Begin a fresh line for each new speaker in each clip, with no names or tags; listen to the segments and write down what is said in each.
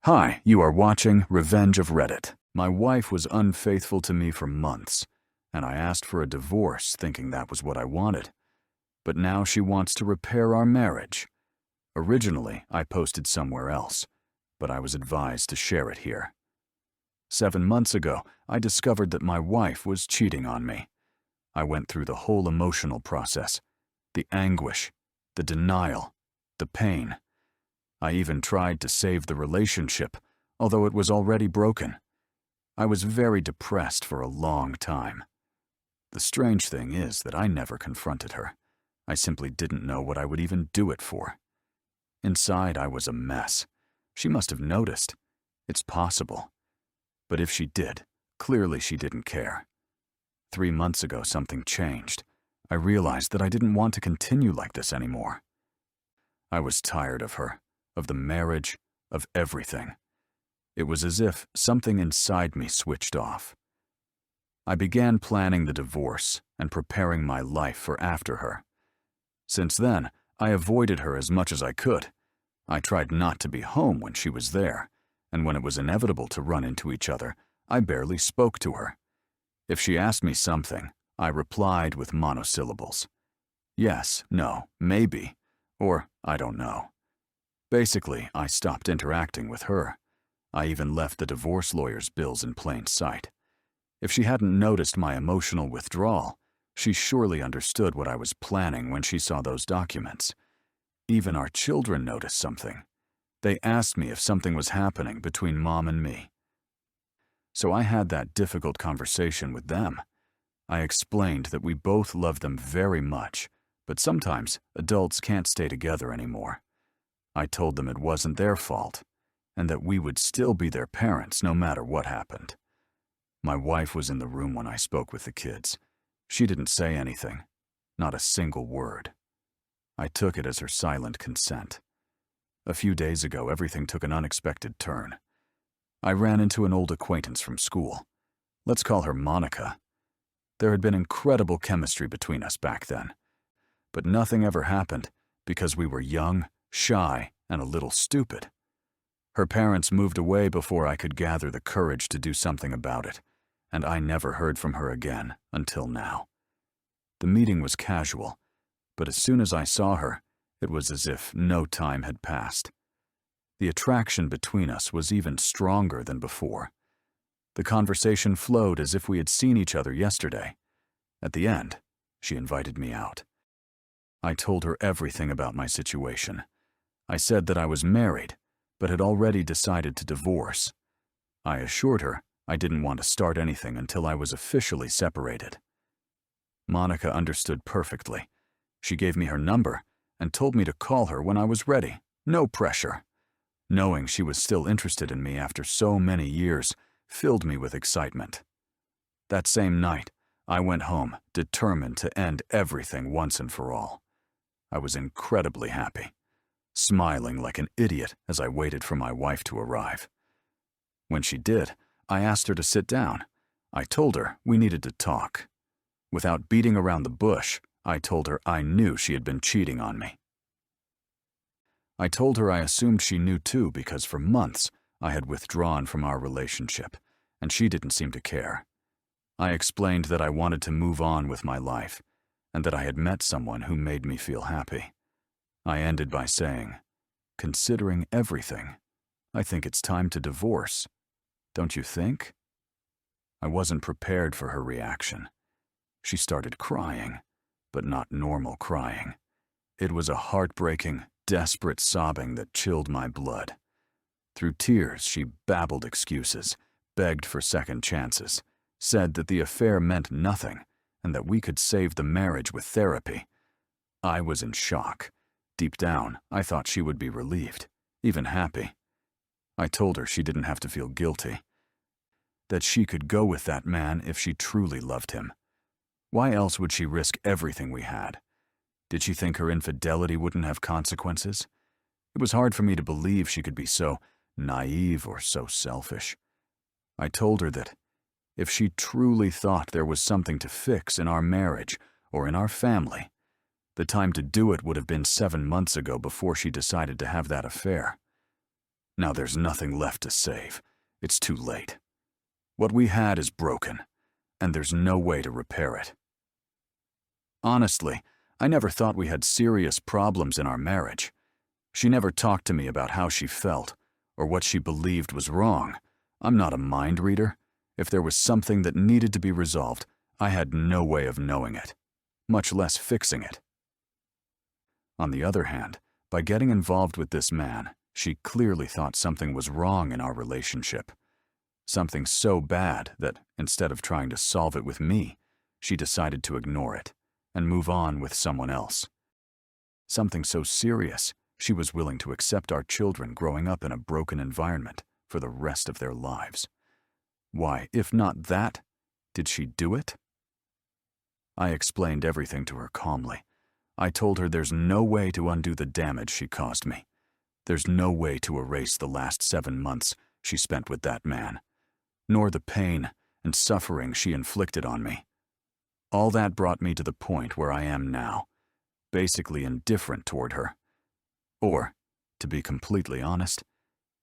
Hi, you are watching Revenge of Reddit. My wife was unfaithful to me for months, and I asked for a divorce thinking that was what I wanted. But now she wants to repair our marriage. Originally, I posted somewhere else, but I was advised to share it here. 7 months ago, I discovered that my wife was cheating on me. I went through the whole emotional process, the anguish, the denial, the pain. I even tried to save the relationship, although it was already broken. I was very depressed for a long time. The strange thing is that I never confronted her. I simply didn't know what I would even do it for. Inside, I was a mess. She must have noticed. It's possible. But if she did, clearly she didn't care. 3 months ago, something changed. I realized that I didn't want to continue like this anymore. I was tired of her, of the marriage, of everything. It was as if something inside me switched off. I began planning the divorce and preparing my life for after her. Since then, I avoided her as much as I could. I tried not to be home when she was there, and when it was inevitable to run into each other, I barely spoke to her. If she asked me something, I replied with monosyllables. Yes, no, maybe, or I don't know. Basically, I stopped interacting with her. I even left the divorce lawyer's bills in plain sight. If she hadn't noticed my emotional withdrawal, she surely understood what I was planning when she saw those documents. Even our children noticed something. They asked me if something was happening between Mom and me. So I had that difficult conversation with them. I explained that we both love them very much, but sometimes adults can't stay together anymore. I told them it wasn't their fault, and that we would still be their parents no matter what happened. My wife was in the room when I spoke with the kids. She didn't say anything, not a single word. I took it as her silent consent. A few days ago, everything took an unexpected turn. I ran into an old acquaintance from school. Let's call her Monica. There had been incredible chemistry between us back then, but nothing ever happened because we were young, shy, and a little stupid. Her parents moved away before I could gather the courage to do something about it, and I never heard from her again until now. The meeting was casual, but as soon as I saw her, it was as if no time had passed. The attraction between us was even stronger than before. The conversation flowed as if we had seen each other yesterday. At the end, she invited me out. I told her everything about my situation. I said that I was married, but had already decided to divorce. I assured her I didn't want to start anything until I was officially separated. Monica understood perfectly. She gave me her number and told me to call her when I was ready. No pressure. Knowing she was still interested in me after so many years filled me with excitement. That same night, I went home, determined to end everything once and for all. I was incredibly happy, smiling like an idiot as I waited for my wife to arrive. When she did, I asked her to sit down. I told her we needed to talk. Without beating around the bush, I told her I knew she had been cheating on me. I told her I assumed she knew too because for months I had withdrawn from our relationship, and she didn't seem to care. I explained that I wanted to move on with my life, and that I had met someone who made me feel happy. I ended by saying, "Considering everything, I think it's time to divorce. Don't you think?" I wasn't prepared for her reaction. She started crying, but not normal crying. It was a heartbreaking, desperate sobbing that chilled my blood. Through tears, she babbled excuses, begged for second chances, said that the affair meant nothing and that we could save the marriage with therapy. I was in shock. Deep down, I thought she would be relieved, even happy. I told her she didn't have to feel guilty, that she could go with that man if she truly loved him. Why else would she risk everything we had? Did she think her infidelity wouldn't have consequences? It was hard for me to believe she could be so naive or so selfish. I told her that if she truly thought there was something to fix in our marriage or in our family, the time to do it would have been 7 months ago before she decided to have that affair. Now there's nothing left to save. It's too late. What we had is broken, and there's no way to repair it. Honestly, I never thought we had serious problems in our marriage. She never talked to me about how she felt or what she believed was wrong. I'm not a mind reader. If there was something that needed to be resolved, I had no way of knowing it, much less fixing it. On the other hand, by getting involved with this man, she clearly thought something was wrong in our relationship. Something so bad that, instead of trying to solve it with me, she decided to ignore it and move on with someone else. Something so serious, she was willing to accept our children growing up in a broken environment for the rest of their lives. Why, if not that, did she do it? I explained everything to her calmly. I told her there's no way to undo the damage she caused me. There's no way to erase the last 7 months she spent with that man, nor the pain and suffering she inflicted on me. All that brought me to the point where I am now, basically indifferent toward her. Or, to be completely honest,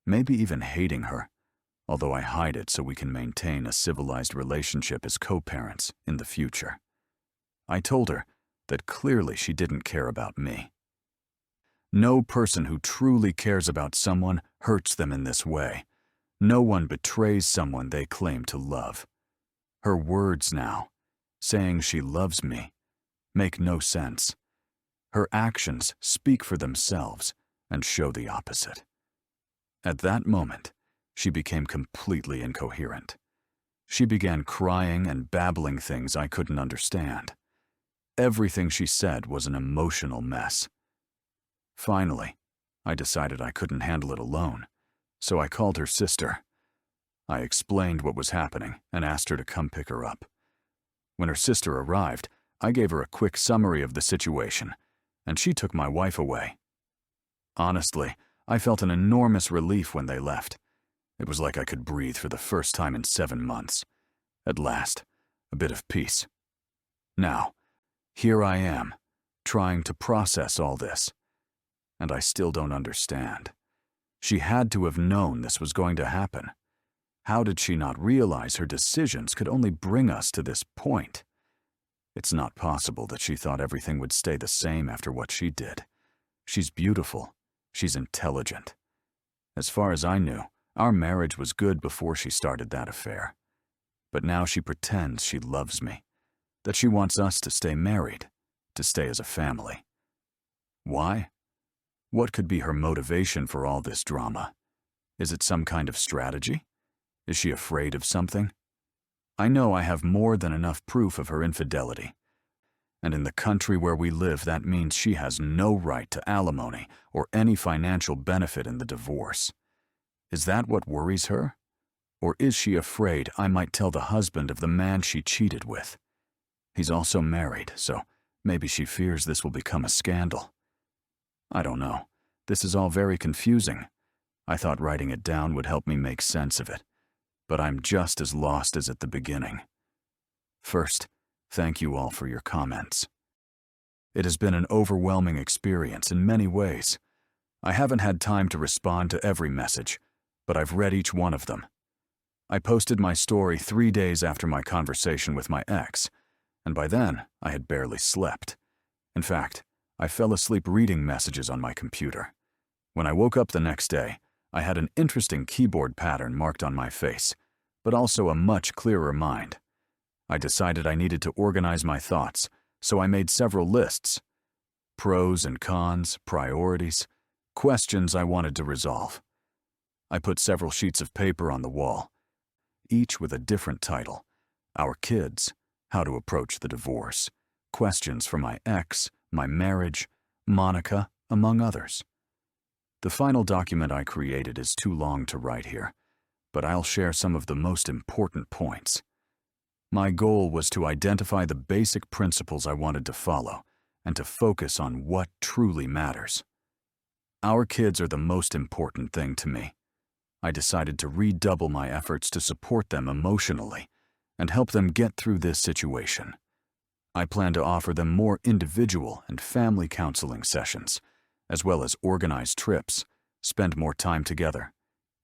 maybe even hating her, although I hide it so we can maintain a civilized relationship as co-parents in the future. I told her that clearly she didn't care about me. No person who truly cares about someone hurts them in this way. No one betrays someone they claim to love. Her words now, saying she loves me, make no sense. Her actions speak for themselves and show the opposite. At that moment, she became completely incoherent. She began crying and babbling things I couldn't understand. Everything she said was an emotional mess. Finally, I decided I couldn't handle it alone, so I called her sister. I explained what was happening and asked her to come pick her up. When her sister arrived, I gave her a quick summary of the situation, and she took my wife away. Honestly, I felt an enormous relief when they left. It was like I could breathe for the first time in 7 months. At last, a bit of peace. Now, here I am, trying to process all this. And I still don't understand. She had to have known this was going to happen. How did she not realize her decisions could only bring us to this point? It's not possible that she thought everything would stay the same after what she did. She's beautiful. She's intelligent. As far as I knew, our marriage was good before she started that affair. But now she pretends she loves me, that she wants us to stay married, to stay as a family. Why? What could be her motivation for all this drama? Is it some kind of strategy? Is she afraid of something? I know I have more than enough proof of her infidelity. And in the country where we live, that means she has no right to alimony or any financial benefit in the divorce. Is that what worries her? Or is she afraid I might tell the husband of the man she cheated with? He's also married, so maybe she fears this will become a scandal. I don't know. This is all very confusing. I thought writing it down would help me make sense of it, but I'm just as lost as at the beginning. First, thank you all for your comments. It has been an overwhelming experience in many ways. I haven't had time to respond to every message, but I've read each one of them. I posted my story 3 days after my conversation with my ex, and by then I had barely slept. In fact, I fell asleep reading messages on my computer. When I woke up the next day, I had an interesting keyboard pattern marked on my face, but also a much clearer mind. I decided I needed to organize my thoughts, so I made several lists. Pros and cons, priorities, questions I wanted to resolve. I put several sheets of paper on the wall, each with a different title. Our kids, how to approach the divorce, questions for my ex, my marriage, Monica, among others. The final document I created is too long to write here, but I'll share some of the most important points. My goal was to identify the basic principles I wanted to follow and to focus on what truly matters. Our kids are the most important thing to me. I decided to redouble my efforts to support them emotionally and help them get through this situation. I plan to offer them more individual and family counseling sessions, as well as organize trips, spend more time together,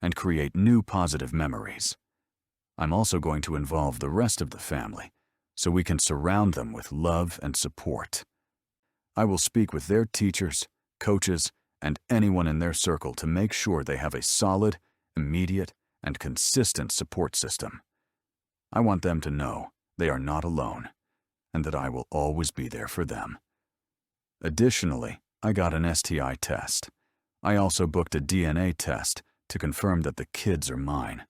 and create new positive memories. I'm also going to involve the rest of the family so we can surround them with love and support. I will speak with their teachers, coaches, and anyone in their circle to make sure they have a solid, immediate, and consistent support system. I want them to know they are not alone and that I will always be there for them. Additionally, I got an STI test. I also booked a DNA test to confirm that the kids are mine.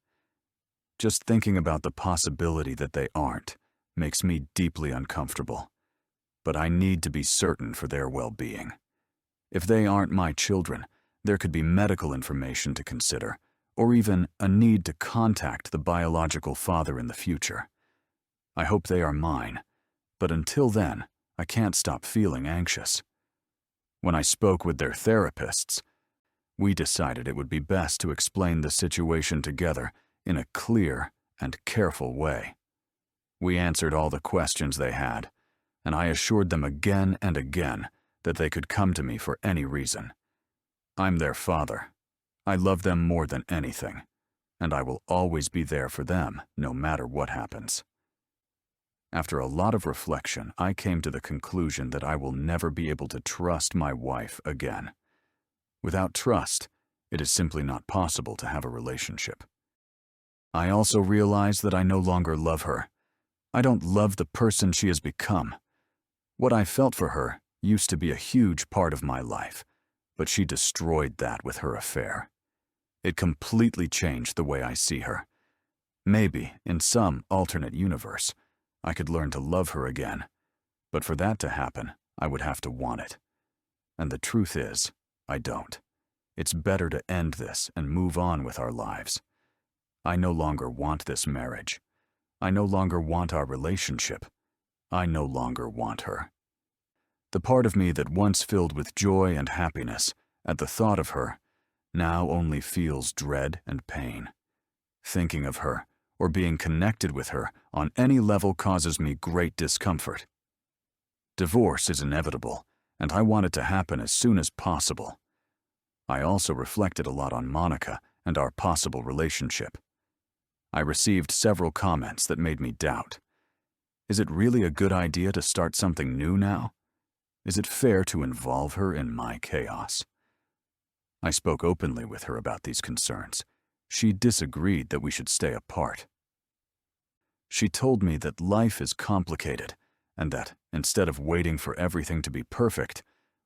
Just thinking about the possibility that they aren't makes me deeply uncomfortable, but I need to be certain for their well-being. If they aren't my children, there could be medical information to consider, or even a need to contact the biological father in the future. I hope they are mine, but until then, I can't stop feeling anxious. When I spoke with their therapists, we decided it would be best to explain the situation together in a clear and careful way. We answered all the questions they had, and I assured them again and again that they could come to me for any reason. I'm their father. I love them more than anything, and I will always be there for them no matter what happens. After a lot of reflection, I came to the conclusion that I will never be able to trust my wife again. Without trust, it is simply not possible to have a relationship. I also realize that I no longer love her. I don't love the person she has become. What I felt for her used to be a huge part of my life, but she destroyed that with her affair. It completely changed the way I see her. Maybe, in some alternate universe, I could learn to love her again, but for that to happen, I would have to want it. And the truth is, I don't. It's better to end this and move on with our lives. I no longer want this marriage. I no longer want our relationship. I no longer want her. The part of me that once filled with joy and happiness at the thought of her now only feels dread and pain. Thinking of her or being connected with her on any level causes me great discomfort. Divorce is inevitable, and I want it to happen as soon as possible. I also reflected a lot on Monica and our possible relationship. I received several comments that made me doubt. Is it really a good idea to start something new now? Is it fair to involve her in my chaos? I spoke openly with her about these concerns. She disagreed that we should stay apart. She told me that life is complicated and that, instead of waiting for everything to be perfect,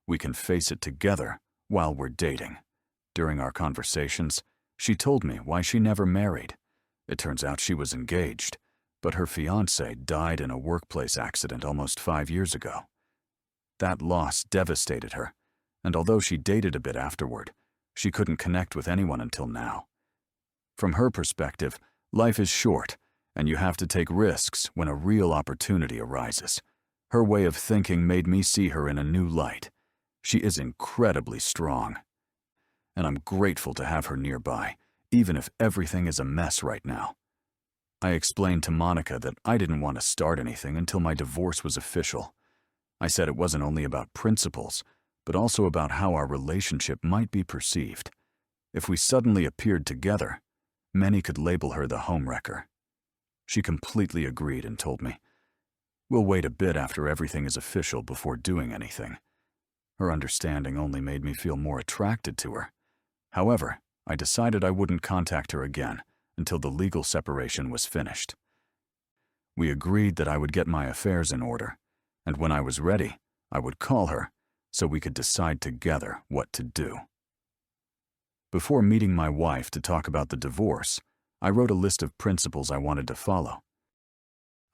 we can face it together while we're dating. During our conversations, she told me why she never married. It turns out she was engaged, but her fiancé died in a workplace accident almost 5 years ago. That loss devastated her, and although she dated a bit afterward, she couldn't connect with anyone until now. From her perspective, life is short, and you have to take risks when a real opportunity arises. Her way of thinking made me see her in a new light. She is incredibly strong, and I'm grateful to have her nearby, even if everything is a mess right now. I explained to Monica that I didn't want to start anything until my divorce was official. I said it wasn't only about principles, but also about how our relationship might be perceived. If we suddenly appeared together, many could label her the homewrecker. She completely agreed and told me, "We'll wait a bit after everything is official before doing anything." Her understanding only made me feel more attracted to her. However, I decided I wouldn't contact her again until the legal separation was finished. We agreed that I would get my affairs in order, and when I was ready, I would call her so we could decide together what to do. Before meeting my wife to talk about the divorce, I wrote a list of principles I wanted to follow.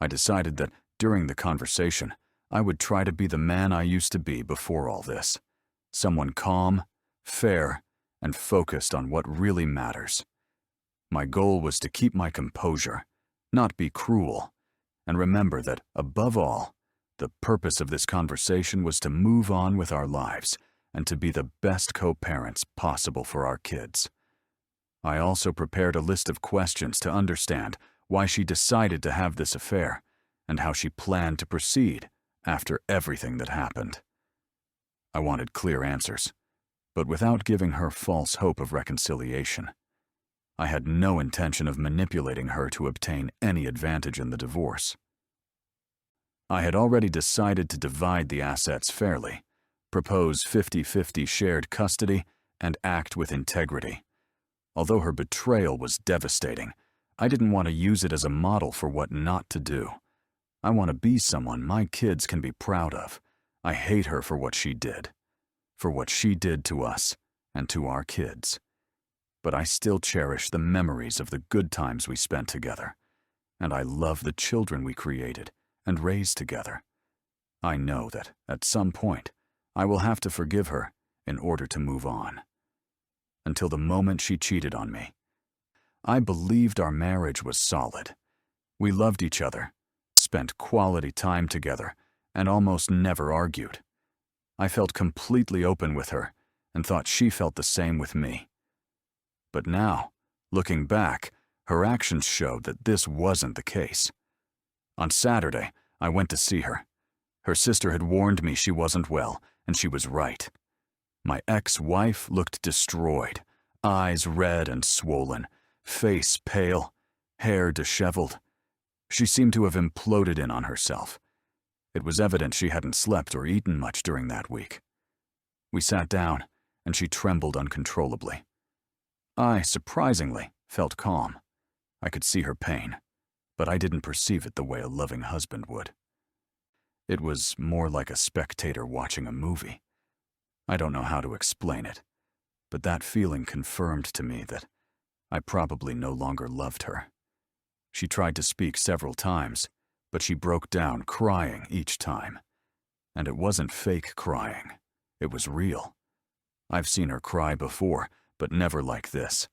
I decided that during the conversation, I would try to be the man I used to be before all this. Someone calm, fair, and focused on what really matters. My goal was to keep my composure, not be cruel, and remember that, above all, the purpose of this conversation was to move on with our lives and to be the best co-parents possible for our kids. I also prepared a list of questions to understand why she decided to have this affair and how she planned to proceed after everything that happened. I wanted clear answers, but without giving her false hope of reconciliation. I had no intention of manipulating her to obtain any advantage in the divorce. I had already decided to divide the assets fairly, propose 50-50 shared custody, and act with integrity. Although her betrayal was devastating, I didn't want to use it as a model for what not to do. I want to be someone my kids can be proud of. I hate her for what she did to us and to our kids. But I still cherish the memories of the good times we spent together, and I love the children we created and raised together. I know that, at some point, I will have to forgive her in order to move on. Until the moment she cheated on me, I believed our marriage was solid. We loved each other, spent quality time together, and almost never argued. I felt completely open with her and thought she felt the same with me. But now, looking back, her actions showed that this wasn't the case. On Saturday, I went to see her. Her sister had warned me she wasn't well, and she was right. My ex-wife looked destroyed, eyes red and swollen, face pale, hair disheveled. She seemed to have imploded in on herself. It was evident she hadn't slept or eaten much during that week. We sat down, and she trembled uncontrollably. I, surprisingly, felt calm. I could see her pain, but I didn't perceive it the way a loving husband would. It was more like a spectator watching a movie. I don't know how to explain it, but that feeling confirmed to me that I probably no longer loved her. She tried to speak several times, but she broke down crying each time. And it wasn't fake crying. It was real. I've seen her cry before, but never like this.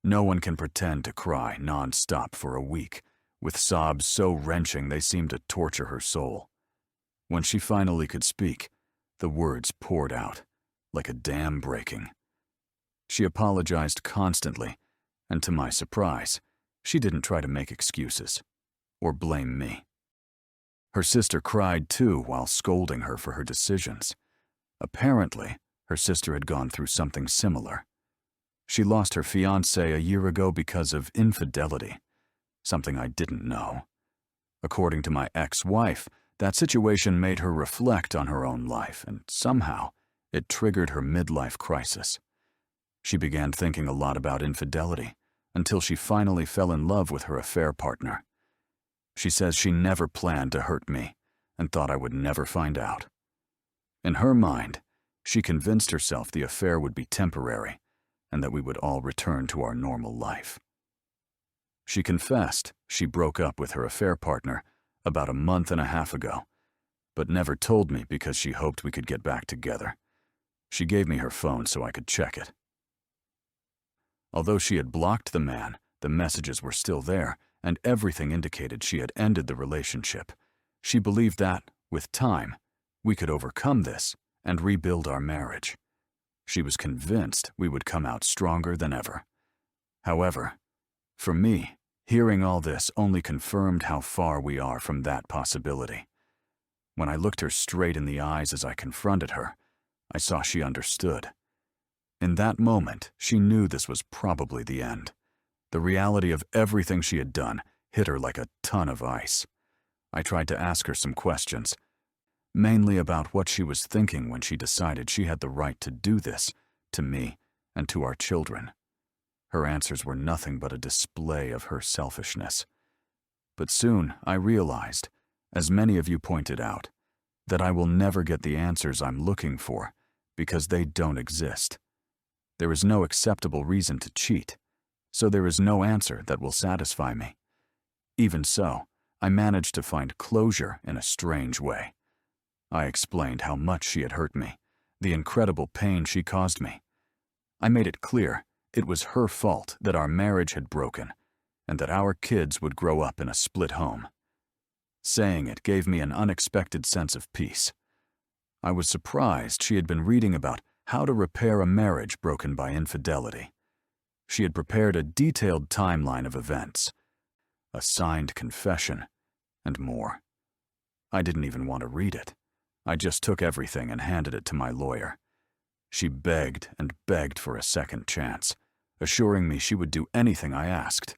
No one can pretend to cry non-stop for a week, with sobs so wrenching they seemed to torture her soul. When she finally could speak, the words poured out, like a dam breaking. She apologized constantly, and to my surprise, she didn't try to make excuses or blame me. Her sister cried too while scolding her for her decisions. Apparently, her sister had gone through something similar. She lost her fiancé a year ago because of infidelity, something I didn't know. According to my ex-wife, that situation made her reflect on her own life, and somehow it triggered her midlife crisis. She began thinking a lot about infidelity until she finally fell in love with her affair partner. She says she never planned to hurt me and thought I would never find out. In her mind, she convinced herself the affair would be temporary and that we would all return to our normal life. She confessed she broke up with her affair partner about a month and a half ago, but never told me because she hoped we could get back together. She gave me her phone so I could check it. Although she had blocked the man, the messages were still there, and everything indicated she had ended the relationship. She believed that, with time, we could overcome this and rebuild our marriage. She was convinced we would come out stronger than ever. However, for me, hearing all this only confirmed how far we are from that possibility. When I looked her straight in the eyes as I confronted her, I saw she understood. In that moment, she knew this was probably the end. The reality of everything she had done hit her like a ton of ice. I tried to ask her some questions, mainly about what she was thinking when she decided she had the right to do this to me and to our children. Her answers were nothing but a display of her selfishness. But soon I realized, as many of you pointed out, that I will never get the answers I'm looking for because they don't exist. There is no acceptable reason to cheat, so there is no answer that will satisfy me. Even so, I managed to find closure in a strange way. I explained how much she had hurt me, the incredible pain she caused me. I made it clear it was her fault that our marriage had broken and that our kids would grow up in a split home. Saying it gave me an unexpected sense of peace. I was surprised she had been reading about how to repair a marriage broken by infidelity. She had prepared a detailed timeline of events, a signed confession, and more. I didn't even want to read it. I just took everything and handed it to my lawyer. She begged and begged for a second chance, assuring me she would do anything I asked.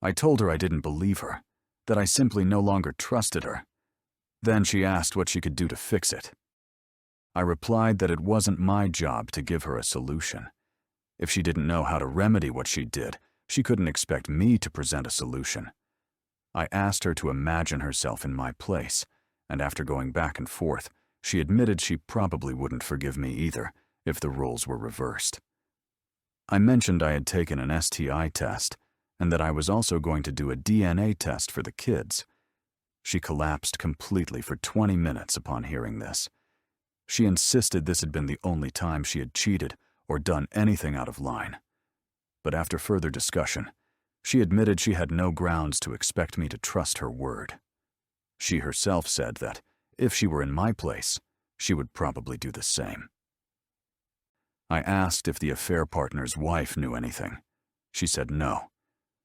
I told her I didn't believe her, that I simply no longer trusted her. Then she asked what she could do to fix it. I replied that it wasn't my job to give her a solution. If she didn't know how to remedy what she did, she couldn't expect me to present a solution. I asked her to imagine herself in my place, and after going back and forth, she admitted she probably wouldn't forgive me either if the roles were reversed. I mentioned I had taken an STI test and that I was also going to do a DNA test for the kids. She collapsed completely for 20 minutes upon hearing this. She insisted this had been the only time she had cheated or done anything out of line. But after further discussion, she admitted she had no grounds to expect me to trust her word. She herself said that, if she were in my place, she would probably do the same. I asked if the affair partner's wife knew anything. She said no.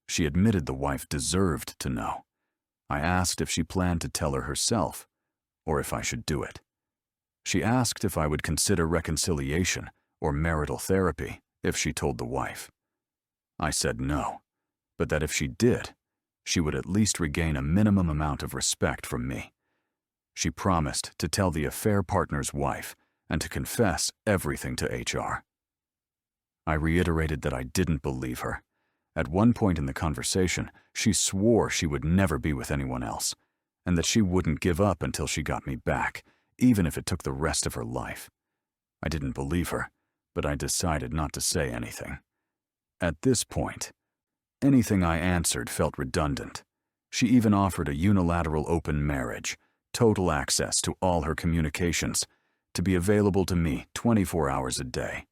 She admitted the wife deserved to know. I asked if she planned to tell her herself, or if I should do it. She asked if I would consider reconciliation or marital therapy if she told the wife. I said no, but that if she did, she would at least regain a minimum amount of respect from me. She promised to tell the affair partner's wife and to confess everything to HR. I reiterated that I didn't believe her. At one point in the conversation, she swore she would never be with anyone else, and that she wouldn't give up until she got me back, even if it took the rest of her life. I didn't believe her, but I decided not to say anything. At this point, anything I answered felt redundant. She even offered a unilateral open marriage, total access to all her communications, to be available to me 24 hours a day.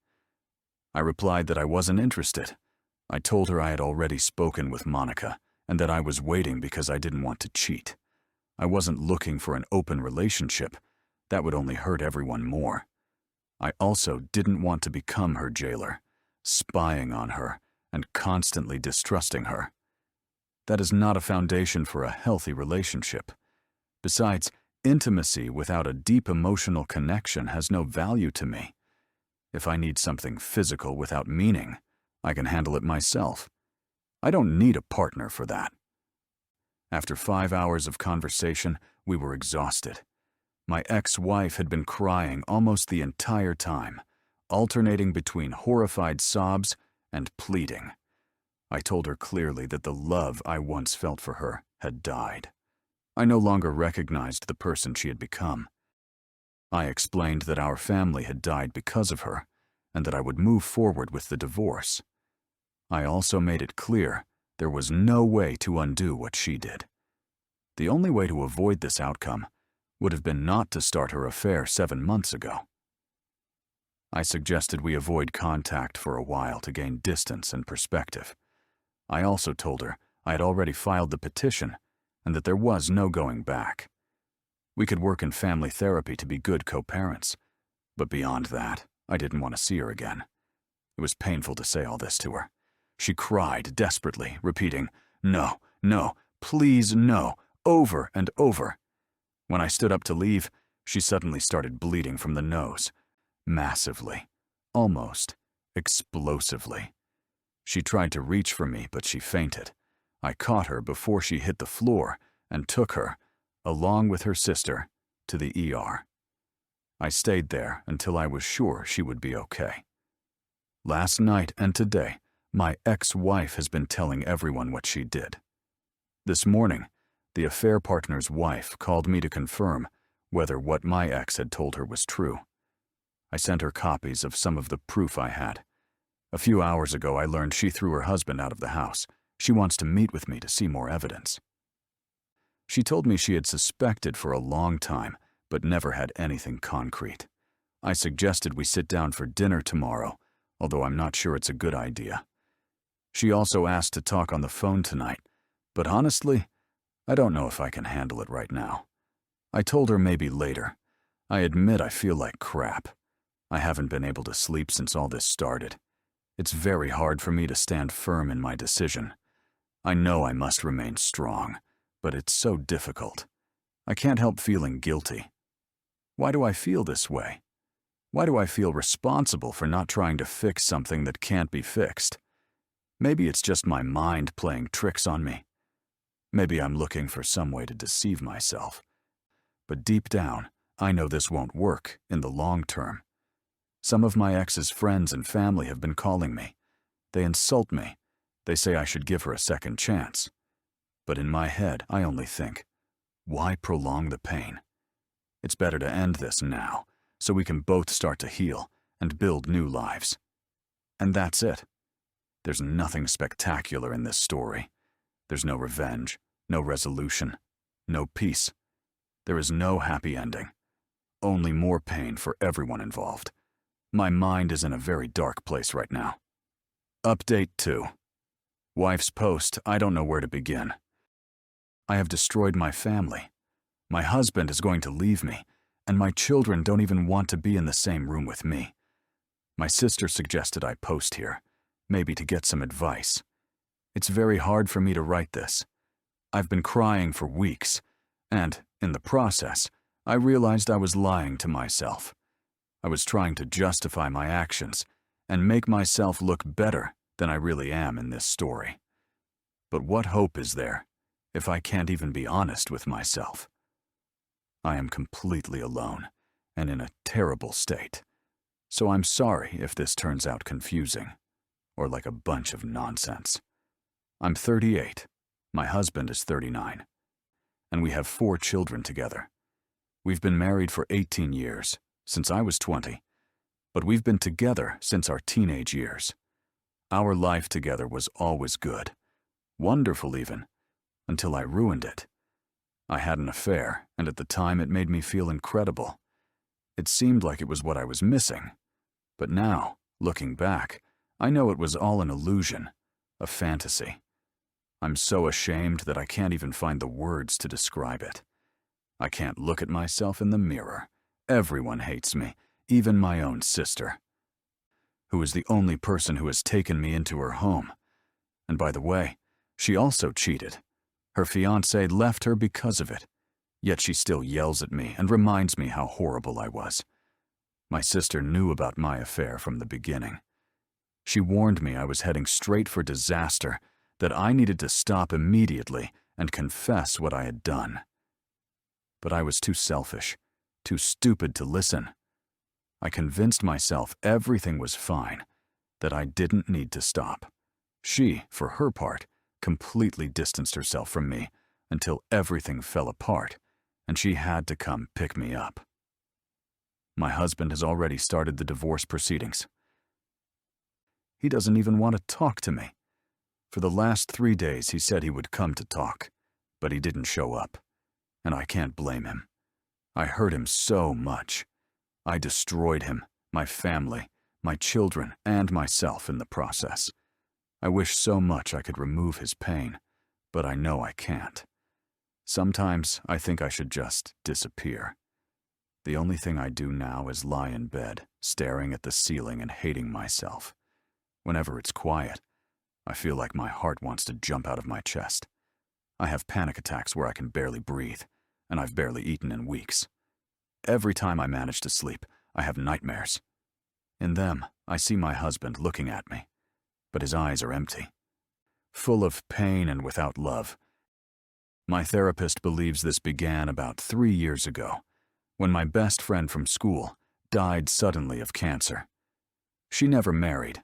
I replied that I wasn't interested. I told her I had already spoken with Monica and that I was waiting because I didn't want to cheat. I wasn't looking for an open relationship. That would only hurt everyone more. I also didn't want to become her jailer, spying on her and constantly distrusting her. That is not a foundation for a healthy relationship. Besides, intimacy without a deep emotional connection has no value to me. If I need something physical without meaning, I can handle it myself. I don't need a partner for that. After 5 hours of conversation, we were exhausted. My ex-wife had been crying almost the entire time, alternating between horrified sobs and pleading. I told her clearly that the love I once felt for her had died. I no longer recognized the person she had become. I explained that our family had died because of her, and that I would move forward with the divorce. I also made it clear there was no way to undo what she did. The only way to avoid this outcome would have been not to start her affair 7 months ago. I suggested we avoid contact for a while to gain distance and perspective. I also told her I had already filed the petition and that there was no going back. We could work in family therapy to be good co-parents, but beyond that, I didn't want to see her again. It was painful to say all this to her. She cried desperately, repeating, "No, no, please no," over and over. When I stood up to leave, she suddenly started bleeding from the nose, massively, almost explosively. She tried to reach for me, but she fainted. I caught her before she hit the floor and took her, along with her sister, to the ER. I stayed there until I was sure she would be okay. Last night and today, my ex-wife has been telling everyone what she did. This morning, the affair partner's wife called me to confirm whether what my ex had told her was true. I sent her copies of some of the proof I had. A few hours ago, I learned she threw her husband out of the house. She wants to meet with me to see more evidence. She told me she had suspected for a long time, but never had anything concrete. I suggested we sit down for dinner tomorrow, although I'm not sure it's a good idea. She also asked to talk on the phone tonight, but honestly, I don't know if I can handle it right now. I told her maybe later. I admit I feel like crap. I haven't been able to sleep since all this started. It's very hard for me to stand firm in my decision. I know I must remain strong, but it's so difficult. I can't help feeling guilty. Why do I feel this way? Why do I feel responsible for not trying to fix something that can't be fixed? Maybe it's just my mind playing tricks on me. Maybe I'm looking for some way to deceive myself. But deep down, I know this won't work in the long term. Some of my ex's friends and family have been calling me. They insult me. They say I should give her a second chance. But in my head, I only think, why prolong the pain? It's better to end this now, so we can both start to heal and build new lives. And that's it. There's nothing spectacular in this story. There's no revenge, no resolution, no peace. There is no happy ending. Only more pain for everyone involved. My mind is in a very dark place right now. Update 2. Wife's post, I don't know where to begin. I have destroyed my family. My husband is going to leave me, and my children don't even want to be in the same room with me. My sister suggested I post here, maybe to get some advice. It's very hard for me to write this. I've been crying for weeks, and, in the process, I realized I was lying to myself. I was trying to justify my actions and make myself look better than I really am in this story. But what hope is there if I can't even be honest with myself? I am completely alone and in a terrible state, so I'm sorry if this turns out confusing or like a bunch of nonsense. I'm 38, my husband is 39, and we have 4 children together. We've been married for 18 years, since I was 20, but we've been together since our teenage years. Our life together was always good, wonderful even, until I ruined it. I had an affair, and at the time it made me feel incredible. It seemed like it was what I was missing. But now, looking back, I know it was all an illusion, a fantasy. I'm so ashamed that I can't even find the words to describe it. I can't look at myself in the mirror. Everyone hates me, even my own sister, who is the only person who has taken me into her home. And by the way, she also cheated. Her fiancé left her because of it, yet she still yells at me and reminds me how horrible I was. My sister knew about my affair from the beginning. She warned me I was heading straight for disaster, that I needed to stop immediately and confess what I had done. But I was too selfish, too stupid to listen. I convinced myself everything was fine, that I didn't need to stop. She, for her part, completely distanced herself from me until everything fell apart, and she had to come pick me up. My husband has already started the divorce proceedings. He doesn't even want to talk to me. For the last 3 days he said he would come to talk, but he didn't show up, and I can't blame him. I hurt him so much. I destroyed him, my family, my children, and myself in the process. I wish so much I could remove his pain, but I know I can't. Sometimes I think I should just disappear. The only thing I do now is lie in bed, staring at the ceiling and hating myself. Whenever it's quiet, I feel like my heart wants to jump out of my chest. I have panic attacks where I can barely breathe, and I've barely eaten in weeks. Every time I manage to sleep, I have nightmares. In them, I see my husband looking at me, but his eyes are empty, full of pain and without love. My therapist believes this began about 3 years ago, when my best friend from school died suddenly of cancer. She never married,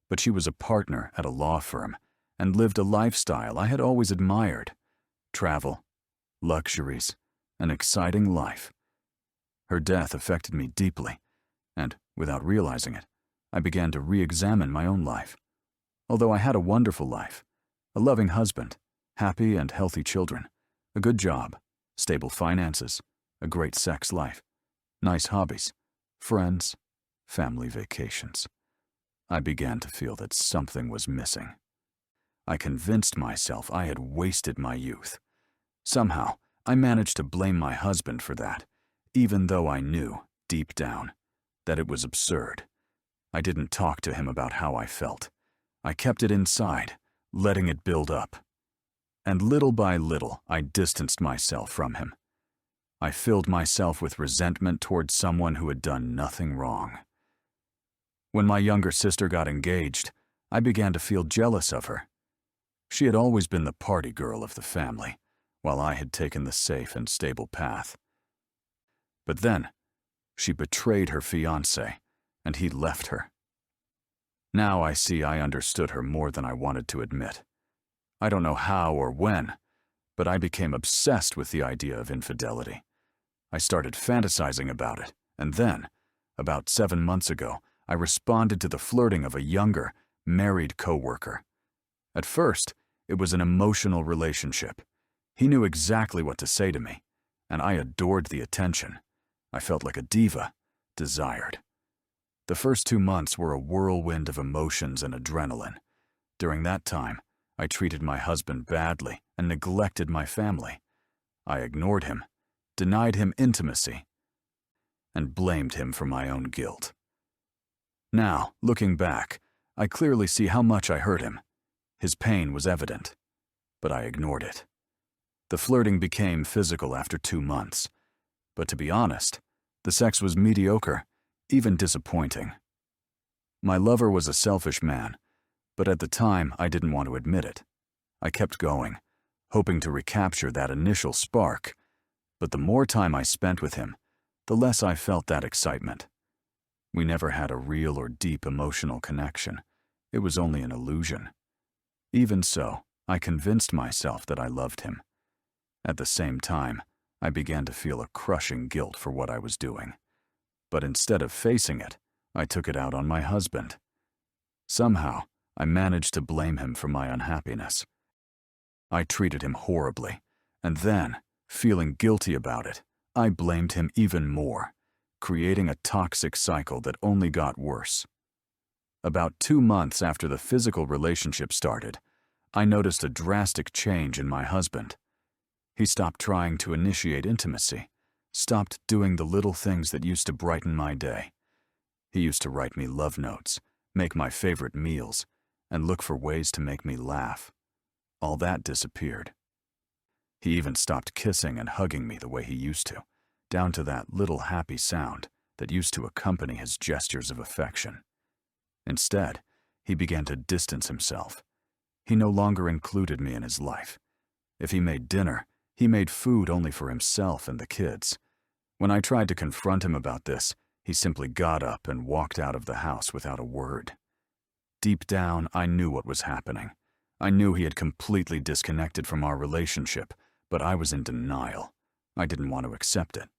but she was a partner at a law firm and lived a lifestyle I had always admired: travel, luxuries, an exciting life. Her death affected me deeply, and, without realizing it, I began to re-examine my own life. Although I had a wonderful life, a loving husband, happy and healthy children, a good job, stable finances, a great sex life, nice hobbies, friends, family vacations, I began to feel that something was missing. I convinced myself I had wasted my youth. Somehow, I managed to blame my husband for that, even though I knew, deep down, that it was absurd. I didn't talk to him about how I felt. I kept it inside, letting it build up. And little by little, I distanced myself from him. I filled myself with resentment towards someone who had done nothing wrong. When my younger sister got engaged, I began to feel jealous of her. She had always been the party girl of the family, while I had taken the safe and stable path. But then, she betrayed her fiancé, and he left her. Now I see I understood her more than I wanted to admit. I don't know how or when, but I became obsessed with the idea of infidelity. I started fantasizing about it, and then, about 7 months ago, I responded to the flirting of a younger, married coworker. At first, it was an emotional relationship. He knew exactly what to say to me, and I adored the attention. I felt like a diva, desired. The first 2 months were a whirlwind of emotions and adrenaline. During that time, I treated my husband badly and neglected my family. I ignored him, denied him intimacy, and blamed him for my own guilt. Now, looking back, I clearly see how much I hurt him. His pain was evident, but I ignored it. The flirting became physical after 2 months, but to be honest, the sex was mediocre, even disappointing. My lover was a selfish man, but at the time I didn't want to admit it. I kept going, hoping to recapture that initial spark, but the more time I spent with him, the less I felt that excitement. We never had a real or deep emotional connection. It was only an illusion. Even so, I convinced myself that I loved him. At the same time, I began to feel a crushing guilt for what I was doing. But instead of facing it, I took it out on my husband. Somehow, I managed to blame him for my unhappiness. I treated him horribly, and then, feeling guilty about it, I blamed him even more, creating a toxic cycle that only got worse. About 2 months after the physical relationship started, I noticed a drastic change in my husband. He stopped trying to initiate intimacy, stopped doing the little things that used to brighten my day. He used to write me love notes, make my favorite meals, and look for ways to make me laugh. All that disappeared. He even stopped kissing and hugging me the way he used to, down to that little happy sound that used to accompany his gestures of affection. Instead, he began to distance himself. He no longer included me in his life. If he made dinner, he made food only for himself and the kids. When I tried to confront him about this, he simply got up and walked out of the house without a word. Deep down, I knew what was happening. I knew he had completely disconnected from our relationship, but I was in denial. I didn't want to accept it.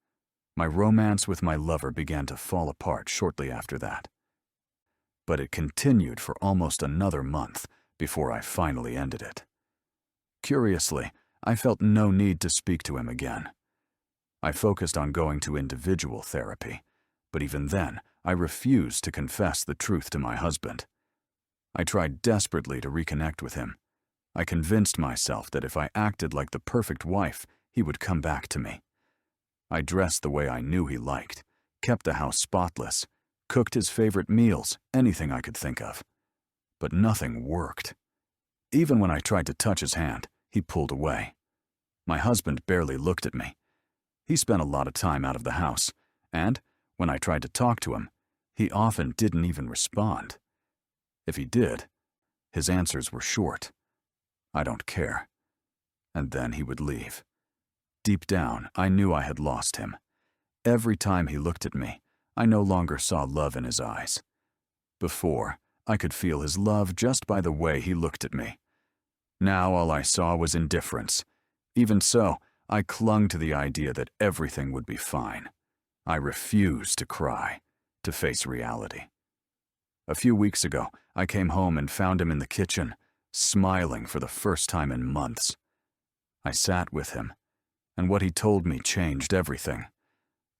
My romance with my lover began to fall apart shortly after that. But it continued for almost another month before I finally ended it. Curiously, I felt no need to speak to him again. I focused on going to individual therapy, but even then, I refused to confess the truth to my husband. I tried desperately to reconnect with him. I convinced myself that if I acted like the perfect wife, he would come back to me. I dressed the way I knew he liked, kept the house spotless, cooked his favorite meals, anything I could think of. But nothing worked. Even when I tried to touch his hand, he pulled away. My husband barely looked at me. He spent a lot of time out of the house, and when I tried to talk to him, he often didn't even respond. If he did, his answers were short. I don't care. And then he would leave. Deep down, I knew I had lost him. Every time he looked at me, I no longer saw love in his eyes. Before, I could feel his love just by the way he looked at me. Now all I saw was indifference. Even so, I clung to the idea that everything would be fine. I refused to cry, to face reality. A few weeks ago, I came home and found him in the kitchen, smiling for the first time in months. I sat with him, and what he told me changed everything.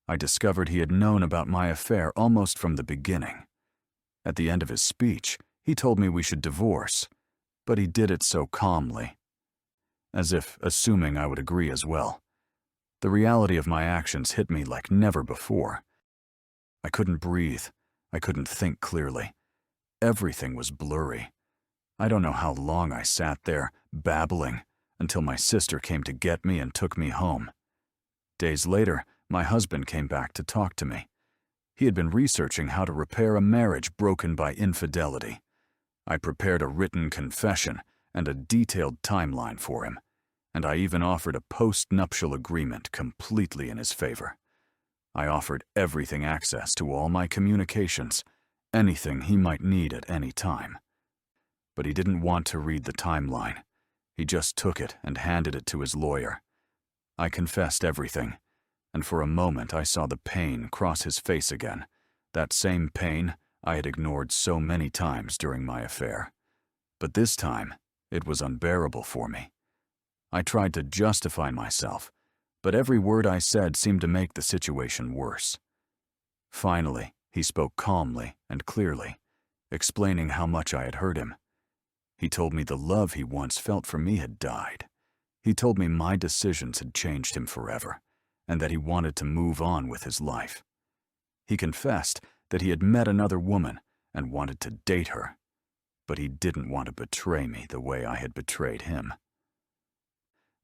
I discovered he had known about my affair almost from the beginning. At the end of his speech, he told me we should divorce, but he did it so calmly, as if assuming I would agree as well. The reality of my actions hit me like never before. I couldn't breathe. I couldn't think clearly. Everything was blurry. I don't know how long I sat there, babbling, until my sister came to get me and took me home. Days later, my husband came back to talk to me. He had been researching how to repair a marriage broken by infidelity. I prepared a written confession and a detailed timeline for him, and I even offered a post-nuptial agreement completely in his favor. I offered everything access to all my communications, anything he might need at any time. But he didn't want to read the timeline. He just took it and handed it to his lawyer. I confessed everything, and for a moment I saw the pain cross his face again, that same pain I had ignored so many times during my affair. But this time, it was unbearable for me. I tried to justify myself, but every word I said seemed to make the situation worse. Finally, he spoke calmly and clearly, explaining how much I had hurt him. He told me the love he once felt for me had died. He told me my decisions had changed him forever, and that he wanted to move on with his life. He confessed that he had met another woman and wanted to date her, but he didn't want to betray me the way I had betrayed him.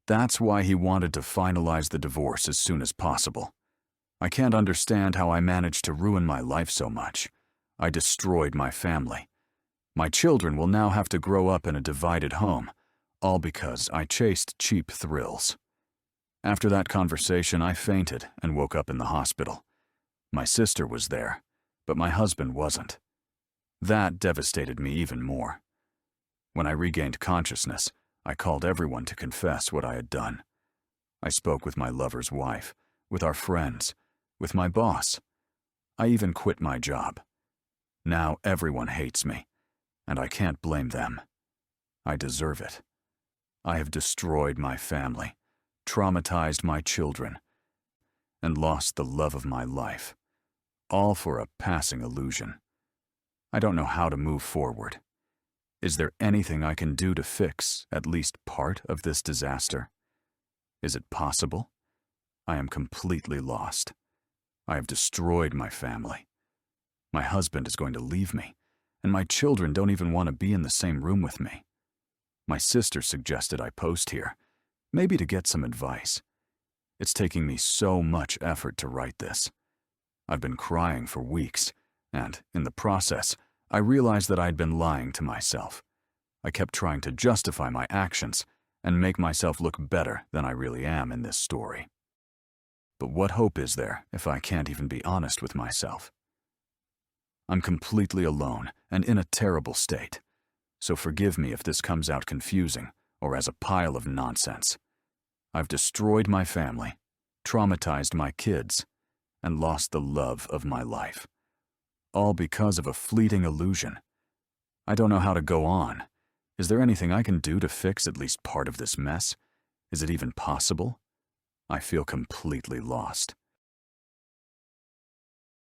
That's why he wanted to finalize the divorce as soon as possible. I can't understand how I managed to ruin my life so much. I destroyed my family. My children will now have to grow up in a divided home, all because I chased cheap thrills. After that conversation, I fainted and woke up in the hospital. My sister was there, but my husband wasn't. That devastated me even more. When I regained consciousness, I called everyone to confess what I had done. I spoke with my lover's wife, with our friends, with my boss. I even quit my job. Now everyone hates me, and I can't blame them. I deserve it. I have destroyed my family, traumatized my children, and lost the love of my life, all for a passing illusion. I don't know how to move forward. Is there anything I can do to fix at least part of this disaster? Is it possible? I am completely lost. I have destroyed my family. My husband is going to leave me, and my children don't even want to be in the same room with me. My sister suggested I post here, maybe to get some advice. It's taking me so much effort to write this. I've been crying for weeks, and, in the process, I realized that I'd been lying to myself. I kept trying to justify my actions and make myself look better than I really am in this story. But what hope is there if I can't even be honest with myself? I'm completely alone and in a terrible state, so forgive me if this comes out confusing or as a pile of nonsense. I've destroyed my family, traumatized my kids, and lost the love of my life. All because of a fleeting illusion. I don't know how to go on. Is there anything I can do to fix at least part of this mess? Is it even possible? I feel completely lost.